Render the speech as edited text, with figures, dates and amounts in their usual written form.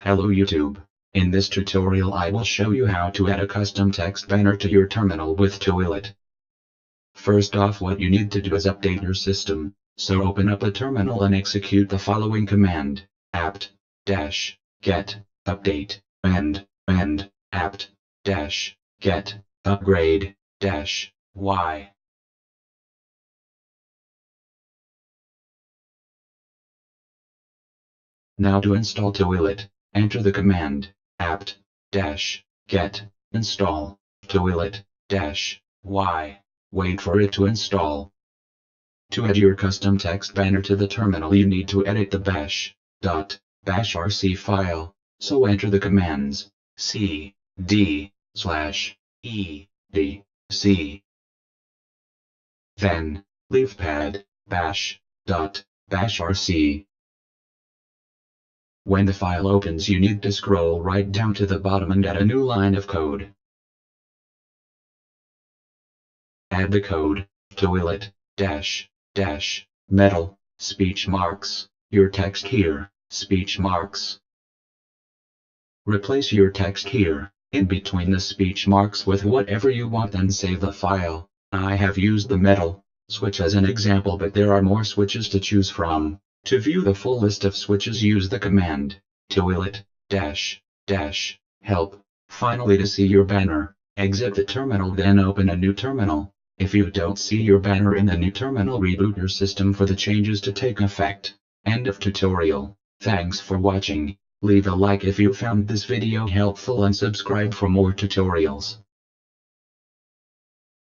Hello YouTube. In this tutorial I will show you how to add a custom text banner to your terminal with Toilet. First off, what you need to do is update your system, so open up a terminal and execute the following command: apt-get update and apt-get upgrade -y. Now to install Toilet, enter the command apt-get install Toilet-y. Wait for it to install. To add your custom text banner to the terminal, you need to edit the bash.bashrc file, so enter the commands cd/edc. Then, leafpad bash.bashrc. When the file opens, you need to scroll right down to the bottom and add a new line of code. Add the code: toilet metal speech marks your text here speech marks. Replace your text here in between the speech marks with whatever you want, then save the file. I have used the metal switch as an example, but there are more switches to choose from. To view the full list of switches, use the command toilet help. Finally, to see your banner, exit the terminal, then open a new terminal. If you don't see your banner in the new terminal, reboot your system for the changes to take effect. End of tutorial. Thanks for watching. Leave a like if you found this video helpful and subscribe for more tutorials.